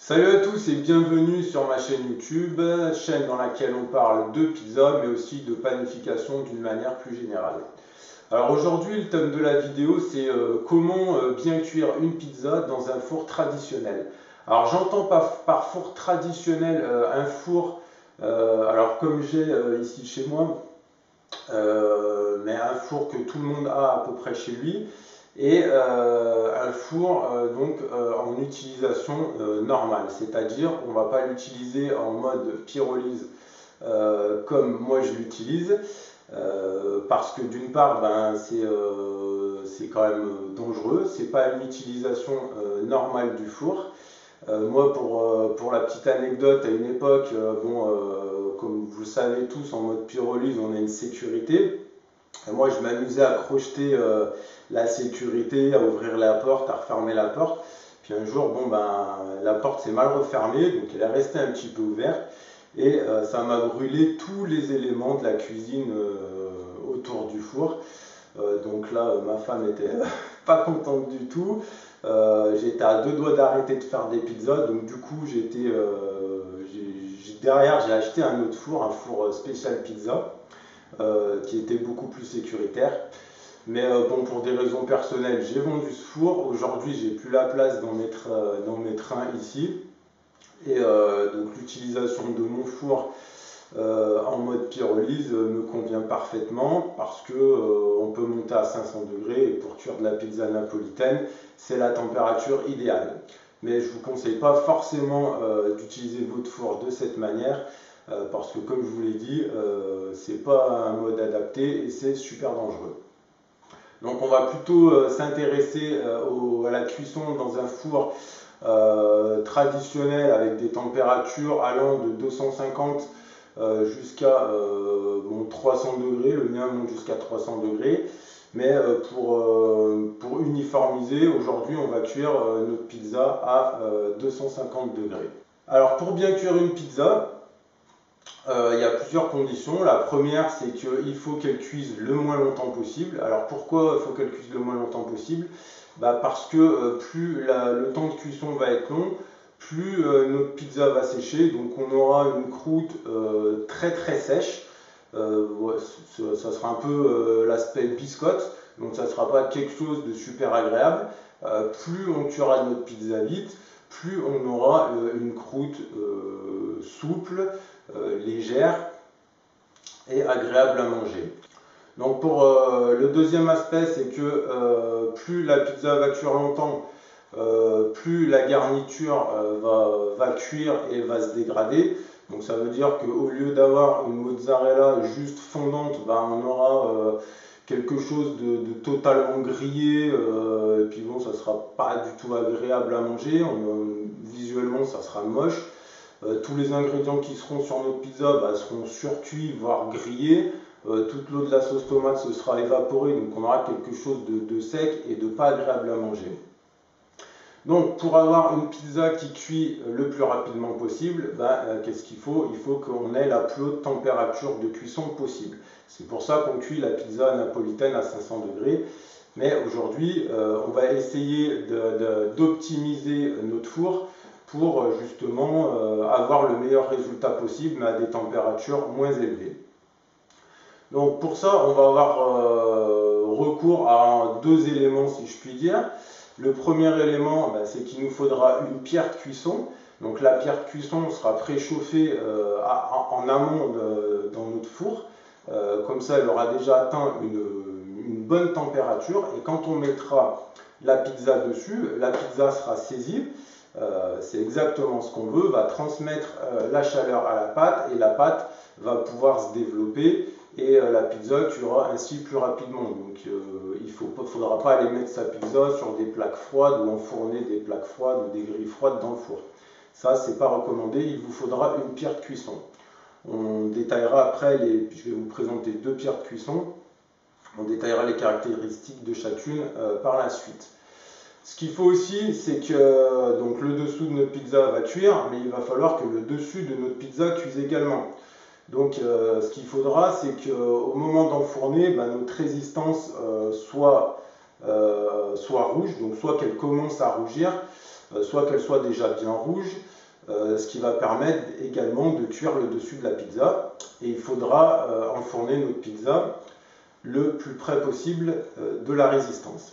Salut à tous et bienvenue sur ma chaîne YouTube, chaîne dans laquelle on parle de pizza mais aussi de panification d'une manière plus générale. Alors aujourd'hui le thème de la vidéo c'est comment bien cuire une pizza dans un four traditionnel. Alors j'entends par four traditionnel un four, alors comme j'ai ici chez moi, mais un four que tout le monde a à peu près chez lui et un four en utilisation normale, c'est-à-dire on ne va pas l'utiliser en mode pyrolyse comme moi je l'utilise parce que d'une part c'est quand même dangereux, c'est pas une utilisation normale du four. Moi pour la petite anecdote, à une époque, comme vous le savez tous, en mode pyrolyse on a une sécurité. Et moi, je m'amusais à crocheter la sécurité, à ouvrir la porte, à refermer la porte. Puis un jour, la porte s'est mal refermée, donc elle est restée un petit peu ouverte. Et ça m'a brûlé tous les éléments de la cuisine autour du four. Donc là, ma femme était pas contente du tout. J'étais à deux doigts d'arrêter de faire des pizzas. Donc du coup, derrière, j'ai acheté un autre four, un four spécial pizza. Qui était beaucoup plus sécuritaire. Mais bon, pour des raisons personnelles, j'ai vendu ce four. Aujourd'hui, j'ai plus la place dans mes trains ici. Et donc l'utilisation de mon four en mode pyrolyse me convient parfaitement parce que on peut monter à 500 degrés et pour cuire de la pizza napolitaine, c'est la température idéale. Mais je ne vous conseille pas forcément d'utiliser votre four de cette manière parce que comme je vous l'ai dit, c'est pas un mode adapté et c'est super dangereux. Donc on va plutôt s'intéresser à la cuisson dans un four traditionnel avec des températures allant de 250 jusqu'à 300 degrés, le mien monte jusqu'à 300 degrés. Mais pour uniformiser, aujourd'hui on va cuire notre pizza à 250 degrés. Alors pour bien cuire une pizza, il y a plusieurs conditions. La première, c'est qu'il faut qu'elle cuise le moins longtemps possible. Alors pourquoi il faut qu'elle cuise le moins longtemps possible? Parce que plus le temps de cuisson va être long, plus notre pizza va sécher. Donc on aura une croûte très très sèche. Ça sera un peu l'aspect biscotte. Donc ça ne sera pas quelque chose de super agréable. Plus on cuira notre pizza vite, plus on aura une croûte souple, légère et agréable à manger. Donc pour le deuxième aspect, c'est que plus la pizza va cuire longtemps, plus la garniture va cuire et va se dégrader. Donc ça veut dire qu'au lieu d'avoir une mozzarella juste fondante, on aura quelque chose de totalement grillé, et puis bon, ça sera pas du tout agréable à manger, visuellement ça sera moche. Tous les ingrédients qui seront sur notre pizza seront surcuits, voire grillés. Toute l'eau de la sauce tomate se sera évaporée, donc on aura quelque chose de sec et de pas agréable à manger. Donc pour avoir une pizza qui cuit le plus rapidement possible, qu'est-ce qu'il faut? Il faut qu'on ait la plus haute température de cuisson possible. C'est pour ça qu'on cuit la pizza napolitaine à 500 degrés. Mais aujourd'hui, on va essayer d'optimiser notre four pour justement avoir le meilleur résultat possible, mais à des températures moins élevées. Donc pour ça, on va avoir recours à deux éléments, si je puis dire. Le premier élément, c'est qu'il nous faudra une pierre de cuisson. Donc la pierre de cuisson sera préchauffée en amont dans notre four. Comme ça, elle aura déjà atteint une bonne température. Et quand on mettra la pizza dessus, la pizza sera saisie. C'est exactement ce qu'on veut, va transmettre la chaleur à la pâte et la pâte va pouvoir se développer et la pizza cuira ainsi plus rapidement. Donc il ne faudra pas aller mettre sa pizza sur des plaques froides ou enfourner des plaques froides ou des grilles froides dans le four. Ça, c'est pas recommandé, il vous faudra une pierre de cuisson. On détaillera après, je vais vous présenter deux pierres de cuisson, on détaillera les caractéristiques de chacune par la suite. Ce qu'il faut aussi, c'est que donc, le dessous de notre pizza va cuire, mais il va falloir que le dessus de notre pizza cuise également. Donc ce qu'il faudra, c'est qu'au moment d'enfourner, notre résistance soit rouge, donc soit qu'elle commence à rougir, soit qu'elle soit déjà bien rouge, ce qui va permettre également de cuire le dessus de la pizza. Et il faudra enfourner notre pizza le plus près possible de la résistance.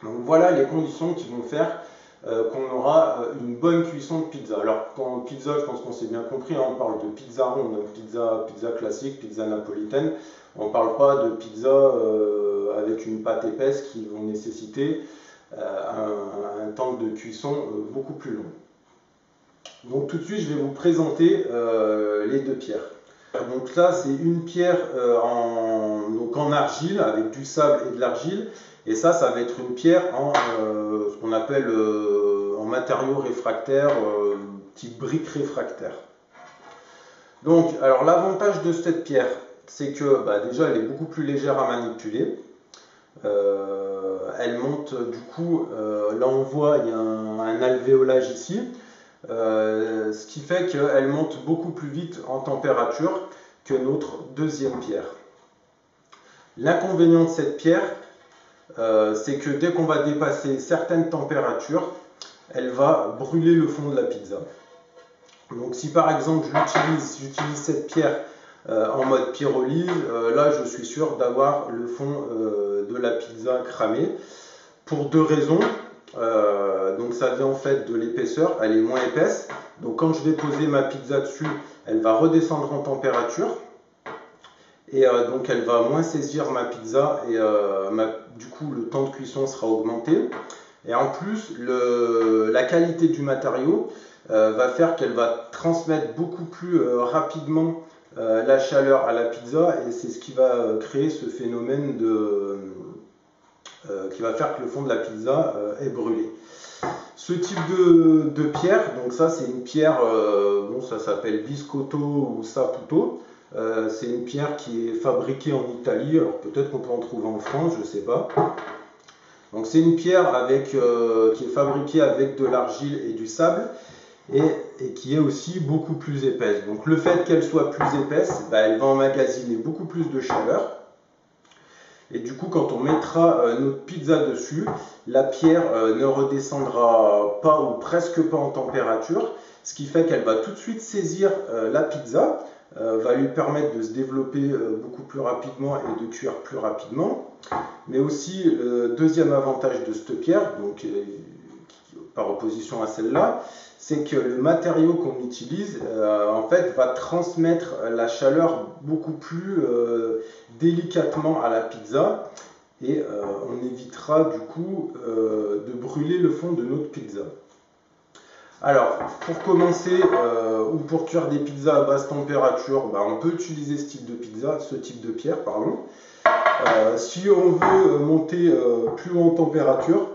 Donc voilà les conditions qui vont faire qu'on aura une bonne cuisson de pizza. Alors quand pizza, je pense qu'on s'est bien compris, hein, on parle de pizza ronde, pizza classique, pizza napolitaine. On ne parle pas de pizza avec une pâte épaisse qui vont nécessiter un temps de cuisson beaucoup plus long. Donc tout de suite, je vais vous présenter les deux pierres. Donc là, c'est une pierre en argile, avec du sable et de l'argile. Et ça va être une pierre en ce qu'on appelle en matériaux réfractaires, type brique réfractaire. Donc, alors l'avantage de cette pierre, c'est que déjà, elle est beaucoup plus légère à manipuler. Elle monte, du coup, là on voit, il y a un alvéolage ici. Ce qui fait qu'elle monte beaucoup plus vite en température que notre deuxième pierre. L'inconvénient de cette pierre, c'est que dès qu'on va dépasser certaines températures, elle va brûler le fond de la pizza. Donc si par exemple j'utilise cette pierre en mode pyrolyse, là je suis sûr d'avoir le fond de la pizza cramé pour deux raisons. Donc ça vient en fait de l'épaisseur, elle est moins épaisse. Donc quand je vais poser ma pizza dessus, elle va redescendre en température. Et donc elle va moins saisir ma pizza et du coup le temps de cuisson sera augmenté. Et en plus, la qualité du matériau va faire qu'elle va transmettre beaucoup plus rapidement la chaleur à la pizza. Et c'est ce qui va créer ce phénomène qui va faire que le fond de la pizza est brûlé. Ce type de pierre, donc ça c'est une pierre, bon, ça s'appelle biscotto ou saputo. C'est une pierre qui est fabriquée en Italie, alors peut-être qu'on peut en trouver en France, je ne sais pas. Donc c'est une pierre qui est fabriquée avec de l'argile et du sable et qui est aussi beaucoup plus épaisse. Donc le fait qu'elle soit plus épaisse, elle va emmagasiner beaucoup plus de chaleur. Et du coup, quand on mettra notre pizza dessus, la pierre ne redescendra pas ou presque pas en température, ce qui fait qu'elle va tout de suite saisir la pizza, va lui permettre de se développer beaucoup plus rapidement et de cuire plus rapidement. Mais aussi, le deuxième avantage de cette pierre, donc, par opposition à celle-là, c'est que le matériau qu'on utilise en fait va transmettre la chaleur beaucoup plus délicatement à la pizza et on évitera du coup de brûler le fond de notre pizza. Alors pour commencer ou pour cuire des pizzas à basse température, on peut utiliser ce type de pierre, pardon. Si on veut monter plus haut en température,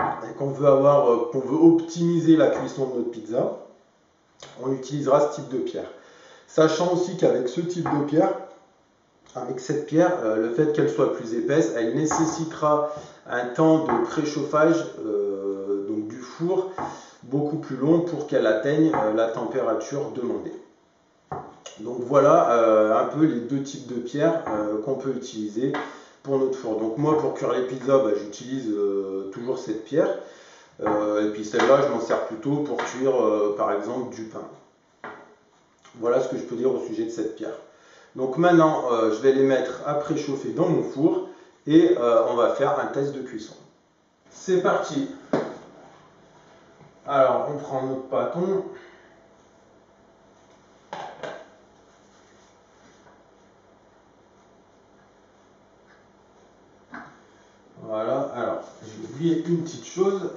et qu'on veut optimiser la cuisson de notre pizza, on utilisera ce type de pierre. Sachant aussi qu'avec ce type de pierre, avec cette pierre, le fait qu'elle soit plus épaisse, elle nécessitera un temps de préchauffage donc du four beaucoup plus long pour qu'elle atteigne la température demandée. Donc voilà un peu les deux types de pierres qu'on peut utiliser pour notre four. Donc moi pour cuire les pizzas, j'utilise toujours cette pierre. Et puis celle-là, je m'en sers plutôt pour cuire par exemple du pain. Voilà ce que je peux dire au sujet de cette pierre. Donc maintenant, je vais les mettre à préchauffer dans mon four et on va faire un test de cuisson. C'est parti. Alors on prend notre bâton. Voilà, alors j'ai oublié une petite chose,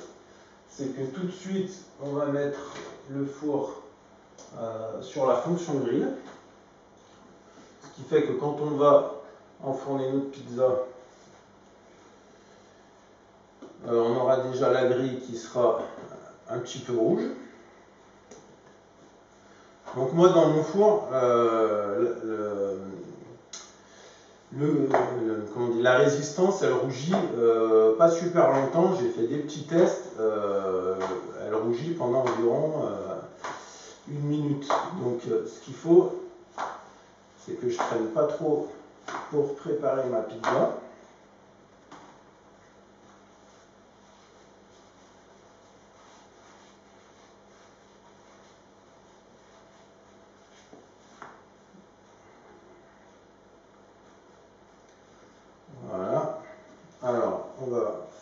c'est que tout de suite on va mettre le four sur la fonction grille, ce qui fait que quand on va enfourner notre pizza, on aura déjà la grille qui sera un petit peu rouge. Donc moi dans mon four, la résistance elle rougit pas super longtemps. J'ai fait des petits tests, elle rougit pendant environ 1 minute. Donc ce qu'il faut, c'est que je traîne pas trop pour préparer ma pizza.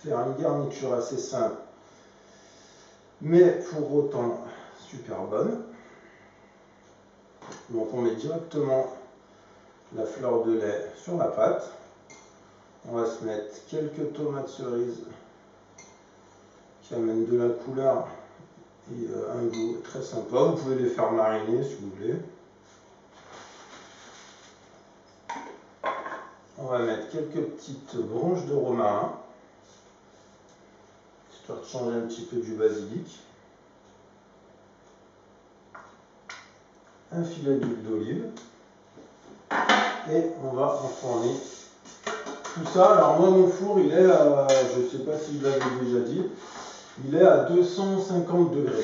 faire une garniture assez simple, mais pour autant super bonne. Donc on met directement la fleur de lait sur la pâte. On va se mettre quelques tomates cerises qui amènent de la couleur et un goût très sympa. Vous pouvez les faire mariner si vous voulez. On va mettre quelques petites branches de romarin, histoire de changer un petit peu du basilic. Un filet d'huile d'olive. Et on va enfourner tout ça. Alors moi mon four il est à, je ne sais pas si je l'avais déjà dit, il est à 250 degrés.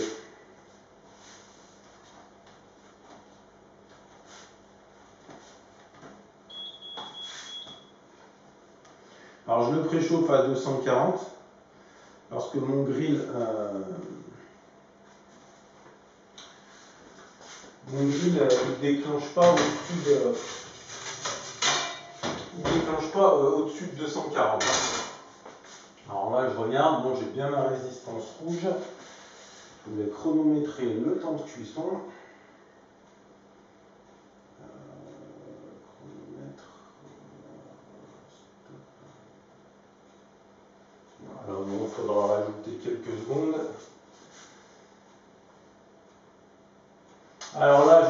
Alors je le préchauffe à 240 parce que mon grill il déclenche pas au-dessus de au-dessus de 240. Alors là je regarde, bon j'ai bien ma résistance rouge. Je vais chronométrer le temps de cuisson. Alors bon, il faudra rajouter quelques secondes. Alors là,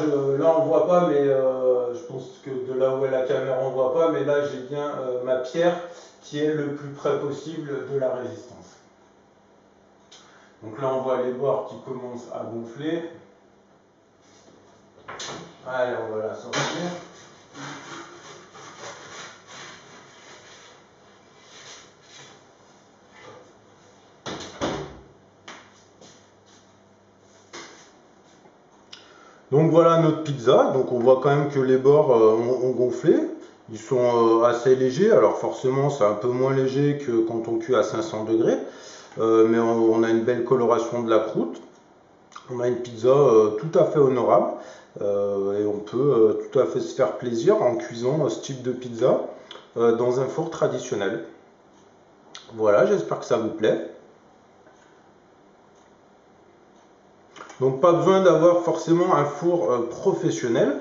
on voit pas, mais je pense que de là où est la caméra, on voit pas, mais là j'ai bien ma pierre qui est le plus près possible de la résistance. Donc là, on voit les bords qui commencent à gonfler. Allez, on va la sortir. Donc voilà notre pizza. Donc on voit quand même que les bords ont gonflé. Ils sont assez légers. Alors forcément, c'est un peu moins léger que quand on cuit à 500 degrés. Mais on a une belle coloration de la croûte. On a une pizza tout à fait honorable. Et on peut tout à fait se faire plaisir en cuisant ce type de pizza dans un four traditionnel. Voilà, j'espère que ça vous plaît. Donc pas besoin d'avoir forcément un four professionnel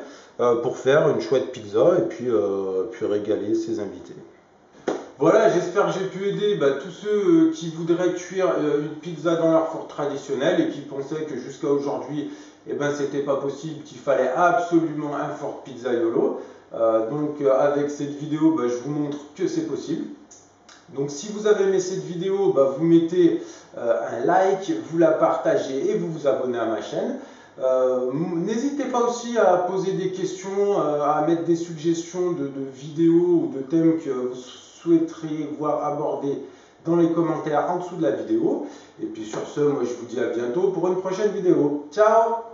pour faire une chouette pizza et puis régaler ses invités. Voilà, j'espère que j'ai pu aider tous ceux qui voudraient cuire une pizza dans leur four traditionnel et qui pensaient que jusqu'à aujourd'hui, c'était pas possible, qu'il fallait absolument un four pizzaiolo. Donc avec cette vidéo, je vous montre que c'est possible. Donc si vous avez aimé cette vidéo, vous mettez un like, vous la partagez et vous vous abonnez à ma chaîne. N'hésitez pas aussi à poser des questions, à mettre des suggestions de vidéos ou de thèmes que vous souhaiteriez voir abordés dans les commentaires en dessous de la vidéo. Et puis sur ce, moi je vous dis à bientôt pour une prochaine vidéo. Ciao!